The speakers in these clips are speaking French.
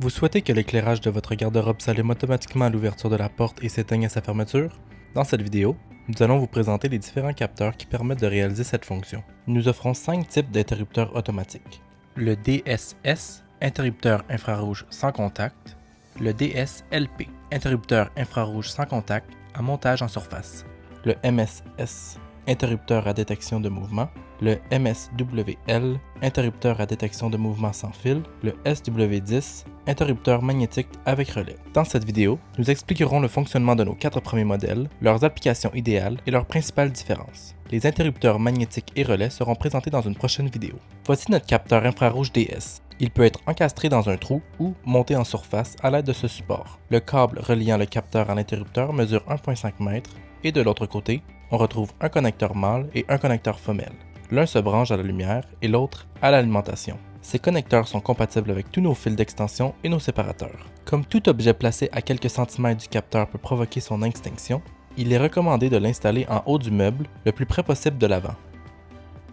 Vous souhaitez que l'éclairage de votre garde-robe s'allume automatiquement à l'ouverture de la porte et s'éteigne à sa fermeture? Dans cette vidéo, nous allons vous présenter les différents capteurs qui permettent de réaliser cette fonction. Nous offrons 5 types d'interrupteurs automatiques. Le DSS, interrupteur infrarouge sans contact. Le DSLP, interrupteur infrarouge sans contact à montage en surface. Le MSS, interrupteur à détection de mouvement. Le MSWL, interrupteur à détection de mouvement sans fil. Le SW10, interrupteur magnétique avec relais. Dans cette vidéo, nous expliquerons le fonctionnement de nos 4 premiers modèles, leurs applications idéales et leurs principales différences. Les interrupteurs magnétiques et relais seront présentés dans une prochaine vidéo. Voici notre capteur infrarouge DS. Il peut être encastré dans un trou ou monté en surface à l'aide de ce support. Le câble reliant le capteur à l'interrupteur mesure 1,5 m et de l'autre côté, on retrouve un connecteur mâle et un connecteur femelle. L'un se branche à la lumière et l'autre à l'alimentation. Ces connecteurs sont compatibles avec tous nos fils d'extension et nos séparateurs. Comme tout objet placé à quelques centimètres du capteur peut provoquer son extinction, il est recommandé de l'installer en haut du meuble, le plus près possible de l'avant.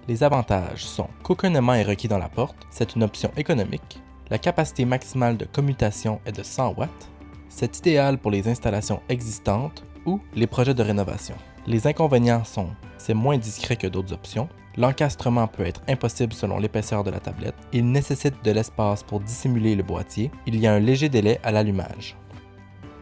Les avantages sont qu'aucun aimant est requis dans la porte, c'est une option économique. La capacité maximale de commutation est de 100 watts. C'est idéal pour les installations existantes ou les projets de rénovation. Les inconvénients sont c'est moins discret que d'autres options. L'encastrement peut être impossible selon l'épaisseur de la tablette. Il nécessite de l'espace pour dissimuler le boîtier. Il y a un léger délai à l'allumage.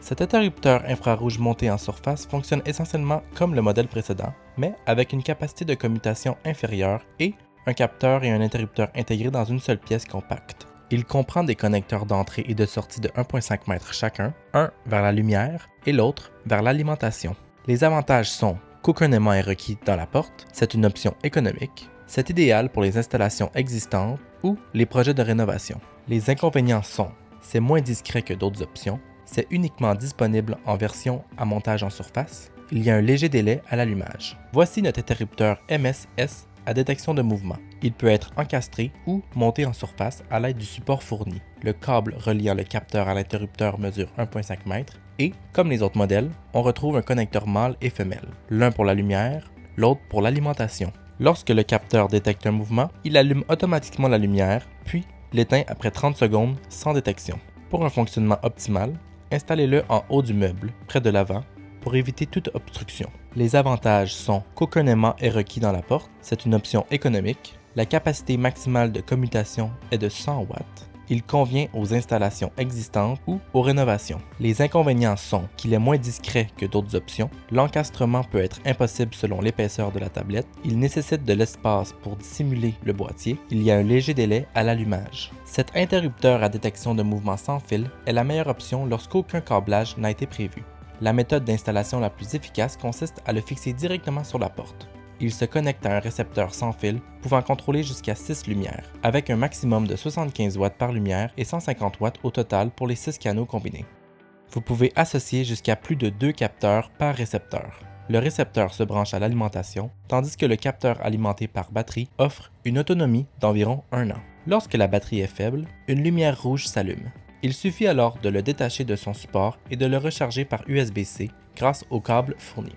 Cet interrupteur infrarouge monté en surface fonctionne essentiellement comme le modèle précédent, mais avec une capacité de commutation inférieure et un capteur et un interrupteur intégrés dans une seule pièce compacte. Il comprend des connecteurs d'entrée et de sortie de 1,5 m chacun, un vers la lumière et l'autre vers l'alimentation. Les avantages sont qu'aucun aimant est requis dans la porte, c'est une option économique, c'est idéal pour les installations existantes ou les projets de rénovation. Les inconvénients sont c'est moins discret que d'autres options, c'est uniquement disponible en version à montage en surface, il y a un léger délai à l'allumage. Voici notre interrupteur MSS à détection de mouvement. Il peut être encastré ou monté en surface à l'aide du support fourni. Le câble reliant le capteur à l'interrupteur mesure 1,5 m et, comme les autres modèles, on retrouve un connecteur mâle et femelle, l'un pour la lumière, l'autre pour l'alimentation. Lorsque le capteur détecte un mouvement, il allume automatiquement la lumière, puis l'éteint après 30 secondes sans détection. Pour un fonctionnement optimal, installez-le en haut du meuble, près de l'avant, pour éviter toute obstruction. Les avantages sont qu'aucun aimant est requis dans la porte, c'est une option économique, la capacité maximale de commutation est de 100 watts, il convient aux installations existantes ou aux rénovations. Les inconvénients sont qu'il est moins discret que d'autres options, l'encastrement peut être impossible selon l'épaisseur de la tablette, il nécessite de l'espace pour dissimuler le boîtier, il y a un léger délai à l'allumage. Cet interrupteur à détection de mouvement sans fil est la meilleure option lorsqu'aucun câblage n'a été prévu. La méthode d'installation la plus efficace consiste à le fixer directement sur la porte. Il se connecte à un récepteur sans fil pouvant contrôler jusqu'à 6 lumières, avec un maximum de 75 watts par lumière et 150 watts au total pour les 6 canaux combinés. Vous pouvez associer jusqu'à plus de 2 capteurs par récepteur. Le récepteur se branche à l'alimentation, tandis que le capteur alimenté par batterie offre une autonomie d'environ 1 an. Lorsque la batterie est faible, une lumière rouge s'allume. Il suffit alors de le détacher de son support et de le recharger par USB-C grâce au câble fourni.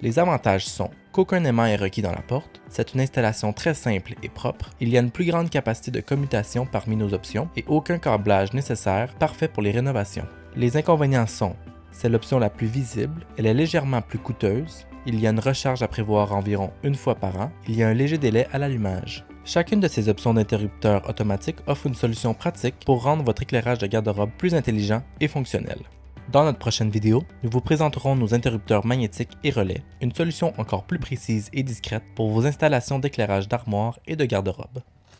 Les avantages sont qu'aucun aimant est requis dans la porte, c'est une installation très simple et propre, il y a une plus grande capacité de commutation parmi nos options et aucun câblage nécessaire, parfait pour les rénovations. Les inconvénients sont c'est l'option la plus visible, elle est légèrement plus coûteuse, il y a une recharge à prévoir environ une fois par an, il y a un léger délai à l'allumage. Chacune de ces options d'interrupteurs automatiques offre une solution pratique pour rendre votre éclairage de garde-robe plus intelligent et fonctionnel. Dans notre prochaine vidéo, nous vous présenterons nos interrupteurs magnétiques et relais, une solution encore plus précise et discrète pour vos installations d'éclairage d'armoire et de garde-robe.